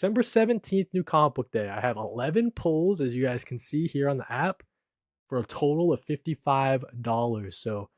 December 17th, new comic book day. I have 11 pulls, as you guys can see here on the app, for a total of $55. So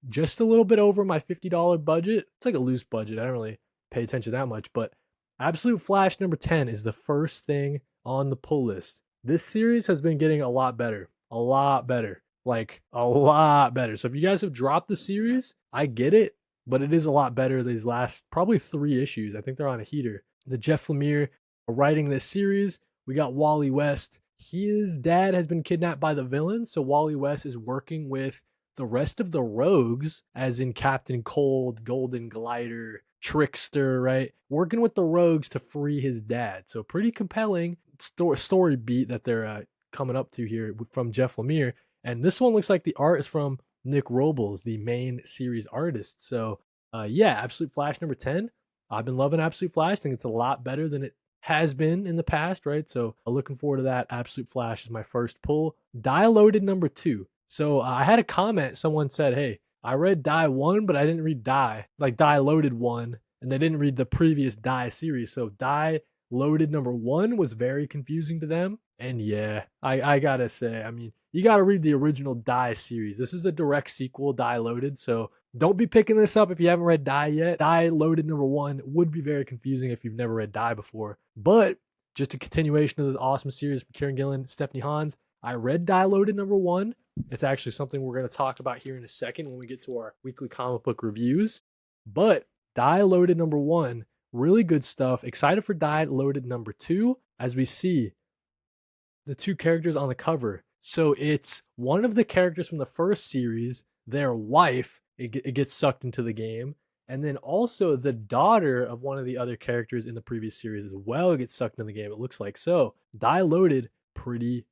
just a little bit over my $50 budget. It's like a loose budget. I don't really pay attention that much, but Absolute Flash number 10 is the first thing on the pull list. This series has been getting a lot better. A lot better. Like a lot better. So if you guys have dropped the series, I get it, but it is a lot better these last probably 3 issues. I think they're on a heater. The Jeff Lemire writing this series. We got Wally West. His dad has been kidnapped by the villain, so Wally West is working with the rest of the rogues, as in Captain Cold, Golden Glider, Trickster, right? Working with the rogues to free his dad. So pretty compelling story beat that they're coming up to here from Jeff Lemire. And this one looks like the art is from Nick Robles, the main series artist. So yeah, Absolute Flash number 10. I've been loving Absolute Flash. I think it's a lot better than it has been in the past, right? So looking forward to that. Absolute Flash is my first pull. Die Loaded number 2. So I had a comment. Someone said, hey, I read Die 1, but I didn't read Die. Like Die Loaded 1, and they didn't read the previous Die series. So Die Loaded number 1 was very confusing to them. And yeah, I gotta say, I mean, you gotta read the original Die series. This is a direct sequel, Die Loaded. So don't be picking this up if you haven't read Die yet. Die Loaded number 1 would be very confusing if you've never read Die before. But just a continuation of this awesome series from Kieran Gillen, Stephanie Hans. I read Die Loaded number 1. It's actually something we're going to talk about here in a second when we get to our weekly comic book reviews. But Die Loaded number 1, really good stuff. Excited for Die Loaded number 2 as we see the 2 characters on the cover. So it's one of the characters from the first series, their wife, it gets sucked into the game. And then also the daughter of one of the other characters in the previous series as well gets sucked into the game, it looks like. So Die Loaded, pretty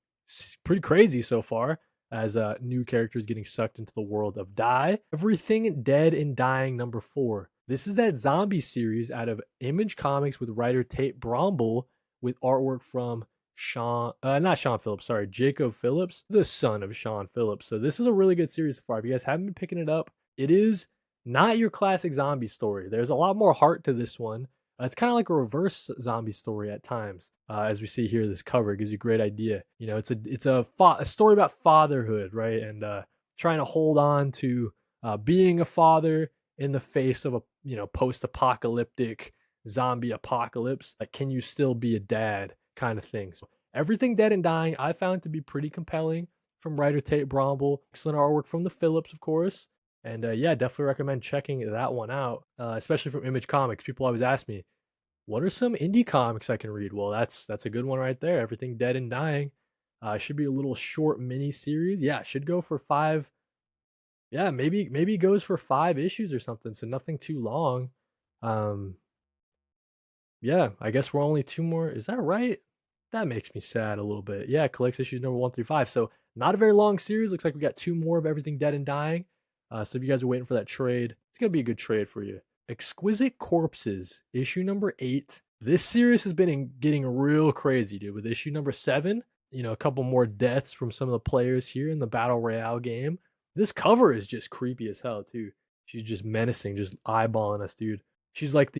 crazy so far, as new characters getting sucked into the world of Die. Everything Dead and Dying number 4. This is that zombie series out of Image Comics with writer Tate Bromble, with artwork from not Sean Phillips, sorry, Jacob Phillips, the son of Sean Phillips. So this is a really good series so far. If you guys haven't been picking it up, it is not your classic zombie story. There's a lot more heart to this one. It's kind of like a reverse zombie story at times. As we see here, this cover gives you a great idea. You know, it's a story about fatherhood, right? And trying to hold on to being a father in the face of a post-apocalyptic zombie apocalypse. Like, can you still be a dad, kind of thing. So Everything Dead and Dying I found to be pretty compelling from writer Tate Bromble. Excellent artwork from the Phillips, of course. And yeah, definitely recommend checking that one out, especially from Image Comics. People always ask me, what are some indie comics I can read? Well, that's a good one right there. Everything Dead and Dying. Should be a little short mini series. Yeah, should go for 5. Yeah, maybe goes for 5 issues or something. So nothing too long. Um, yeah, I guess we're only 2 more. Is that right? That makes me sad a little bit. Yeah, collects issues number 1 through 5. So not a very long series. Looks like we got 2 more of Everything Dead and Dying. So if you guys are waiting for that trade, it's gonna be a good trade for you. Exquisite Corpses, issue number 8. This series has been getting real crazy, dude. With issue number 7, a couple more deaths from some of the players here in the Battle Royale game. This cover is just creepy as hell, too. She's just menacing, just eyeballing us, dude. She's like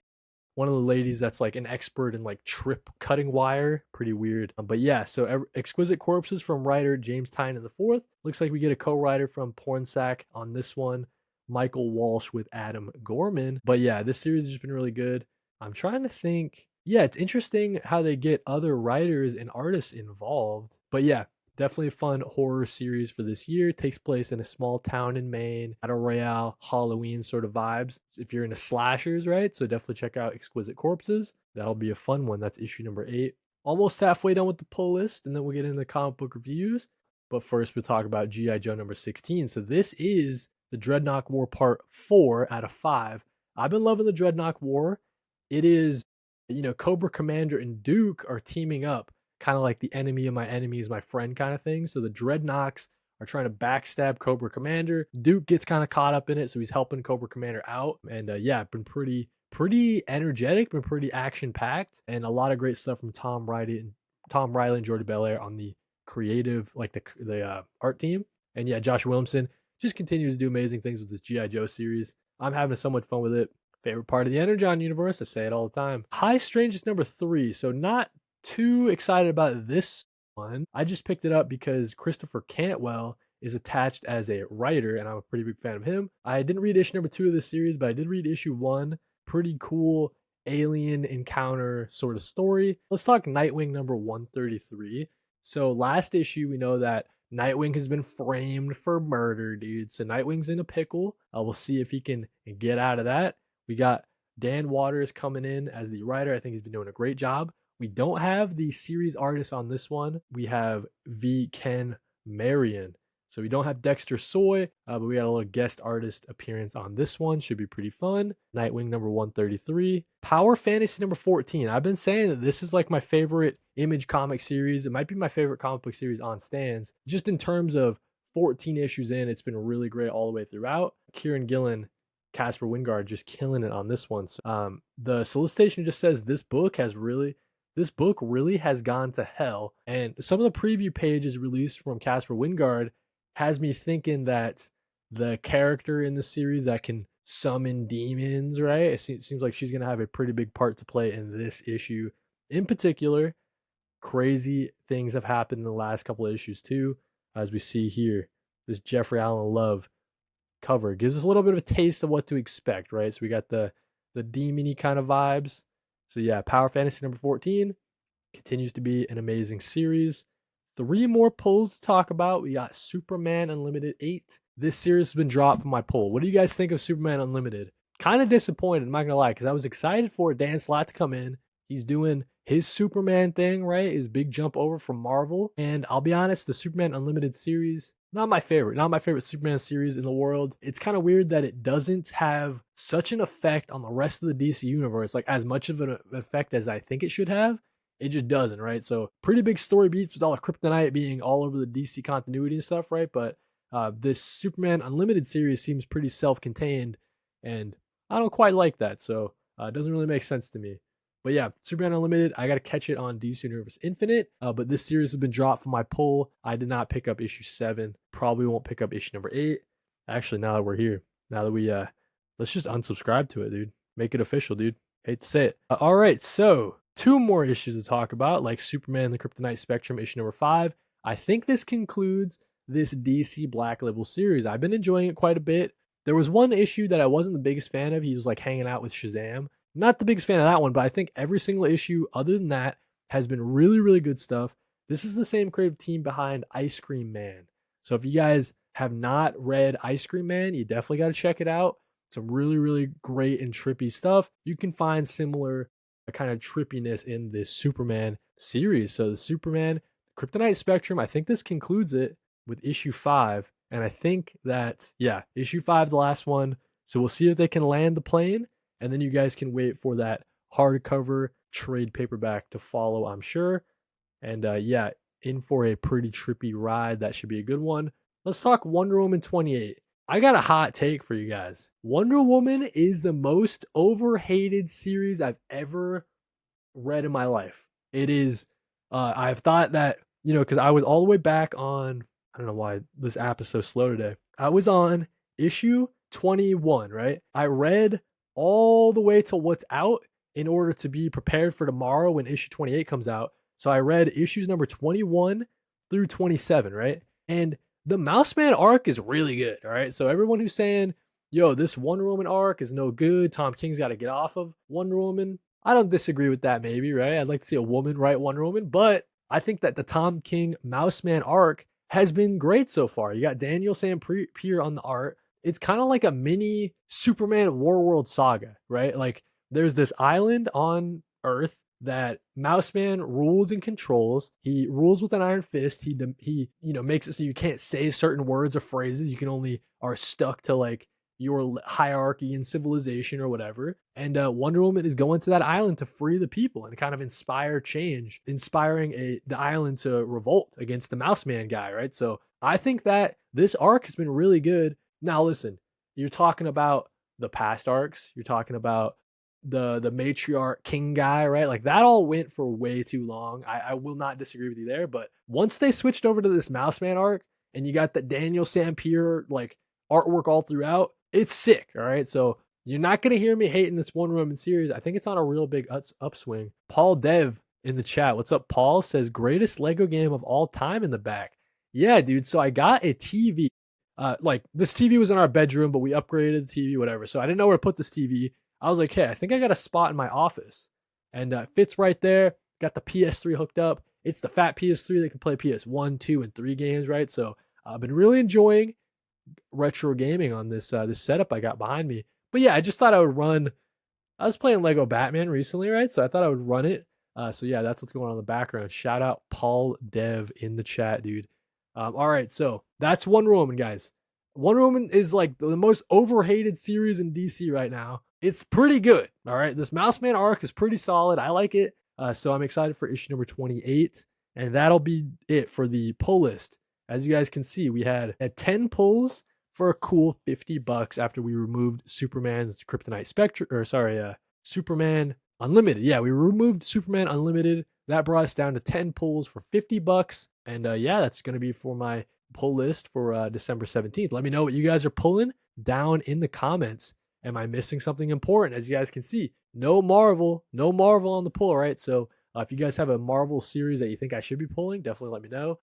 one of the ladies that's like an expert in like trip cutting wire. Pretty weird. But yeah, so Exquisite Corpses from writer James Tynion IV. Looks like we get a co-writer from Pornsack on this one. Michael Walsh with Adam Gorman. But yeah, this series has just been really good. I'm trying to think. Yeah, it's interesting how they get other writers and artists involved. But yeah, definitely a fun horror series for this year. It takes place in a small town in Maine, Battle Royale, Halloween sort of vibes. If you're into slashers, right? So definitely check out Exquisite Corpses. That'll be a fun one. That's issue number 8. Almost halfway done with the pull list, and then we'll get into the comic book reviews. But first, we'll talk about G.I. Joe number 16. So this is the Dreadnought War Part 4 out of 5. I've been loving the Dreadnought War. It is, Cobra Commander and Duke are teaming up, kind of like the enemy of my enemy is my friend kind of thing. So the Dreadnoks are trying to backstab Cobra Commander. Duke gets kind of caught up in it, so he's helping Cobra Commander out. And yeah, been pretty energetic, been pretty action packed, and a lot of great stuff from Tom Riley and Jordi Belair on the creative, like the art team. And yeah, Josh Williamson just continues to do amazing things with this G.I. Joe series. I'm having so much fun with it. Favorite part of the Energon universe, I say it all the time. High Strangeness number 3, so not too excited about this one. I just picked it up because Christopher Cantwell is attached as a writer, and I'm a pretty big fan of him. I didn't read issue number 2 of this series, but I did read issue 1. Pretty cool alien encounter sort of story. Let's talk Nightwing number 133. So last issue, we know that Nightwing has been framed for murder, dude. So Nightwing's in a pickle. We'll see if he can get out of that. We got Dan Waters coming in as the writer. I think he's been doing a great job. We don't have the series artist on this one. We have V. Ken Marion. So we don't have Dexter Soy, but we got a little guest artist appearance on this one. Should be pretty fun. Nightwing number 133. Power Fantasy number 14. I've been saying that this is like my favorite Image comic series. It might be my favorite comic book series on stands. Just in terms of 14 issues in, it's been really great all the way throughout. Kieran Gillen, Casper Wingard just killing it on this one. So, the solicitation just says this book really has gone to hell. And some of the preview pages released from Casper Wingard has me thinking that the character in the series that can summon demons, right? It seems like she's going to have a pretty big part to play in this issue. In particular, crazy things have happened in the last couple of issues too, as we see here. This Jeffrey Allen Love cover gives us a little bit of a taste of what to expect, right? So we got the demony kind of vibes. So yeah, Power Fantasy number 14 continues to be an amazing series. 3 more pulls to talk about. We got Superman Unlimited 8. This series has been dropped from my pull. What do you guys think of Superman Unlimited? Kind of disappointed, I'm not gonna lie, because I was excited for Dan Slott to come in. He's doing his Superman thing, right? His big jump over from Marvel. And I'll be honest, the Superman Unlimited series, not my favorite. Not my favorite Superman series in the world. It's kind of weird that it doesn't have such an effect on the rest of the DC universe, like as much of an effect as I think it should have. It just doesn't, right? So pretty big story beats with all the kryptonite being all over the DC continuity and stuff, right? But this Superman Unlimited series seems pretty self-contained, and I don't quite like that. So it doesn't really make sense to me. But yeah, Superman Unlimited, I got to catch it on DC Universe Infinite. But this series has been dropped from my pull. I did not pick up issue 7. Probably won't pick up issue number 8. Actually, now that we're here, now that we, let's just unsubscribe to it, dude. Make it official, dude. Hate to say it. All right, so 2 more issues to talk about, like Superman the Kryptonite Spectrum, issue number 5. I think this concludes this DC Black Label series. I've been enjoying it quite a bit. There was one issue that I wasn't the biggest fan of. He was like hanging out with Shazam. Not the biggest fan of that one, but I think every single issue other than that has been really, really good stuff. This is the same creative team behind Ice Cream Man. So if you guys have not read Ice Cream Man, you definitely got to check it out. Some really, really great and trippy stuff. You can find similar kind of trippiness in this Superman series. So the Superman Kryptonite Spectrum, I think this concludes it with issue 5. And I think that, yeah, issue 5, the last one. So we'll see if they can land the plane. And then you guys can wait for that hardcover trade paperback to follow, I'm sure. And yeah, in for a pretty trippy ride. That should be a good one. Let's talk Wonder Woman 28. I got a hot take for you guys. Wonder Woman is the most overhated series I've ever read in my life. It is, I've thought that, because I was all the way back on, I don't know why this app is so slow today. I was on issue 21, right? I read all the way to what's out in order to be prepared for tomorrow when issue 28 comes out. So I read issues number 21 through 27, right? And the Mouseman arc is really good, all right? So everyone who's saying, yo, this Wonder Woman arc is no good, Tom King's got to get off of Wonder Woman, I don't disagree with that maybe, right? I'd like to see a woman write Wonder Woman, but I think that the Tom King Mouseman arc has been great so far. You got Daniel Sam Pierre on the art. It's kind of like a mini Superman Warworld saga, right? Like there's this island on Earth that Mouseman rules and controls. He rules with an iron fist. He makes it so you can't say certain words or phrases. You can only are stuck to like your hierarchy and civilization or whatever. And Wonder Woman is going to that island to free the people and kind of inspire change, inspiring the island to revolt against the Mouseman guy, right? So I think that this arc has been really good. Now listen, you're talking about the past arcs. You're talking about the matriarch king guy, right? Like that all went for way too long. I will not disagree with you there. But once they switched over to this Mouseman arc and you got the Daniel Sampier like artwork all throughout, it's sick. All right. So You're not gonna hear me hating this Wonder Woman series. I think it's on a real big upswing. Paul Dev in the chat. What's up, Paul? Says greatest Lego game of all time in the back. Yeah, dude. So I got a TV. Like this TV was in our bedroom, but we upgraded the TV, whatever. So I didn't know where to put this TV. I was like, hey, I think I got a spot in my office, and it fits right there. Got the PS3 hooked up. It's the fat PS3 that can play PS1, 2, and 3 games, right? So I've been really enjoying retro gaming on this setup I got behind me. But yeah, I just thought I would run. I was playing Lego Batman recently, right? So I thought I would run it. So yeah, that's what's going on in the background. Shout out Paul Dev in the chat, dude. All right, so that's Wonder Woman, guys. Wonder Woman is like the most overhated series in DC right now. It's pretty good. All right, this Mouse Man arc is pretty solid. I like it. So I'm excited for issue number 28, and that'll be it for the pull list. As you guys can see, we had 10 pulls for a cool $50 after we removed Superman's Kryptonite Spectre, or sorry, Superman Unlimited. Yeah, we removed Superman Unlimited. That brought us down to 10 pulls for $50. And yeah, that's going to be for my pull list for December 17th. Let me know what you guys are pulling down in the comments. Am I missing something important? As you guys can see, no Marvel on the pull, right? So if you guys have a Marvel series that you think I should be pulling, definitely let me know.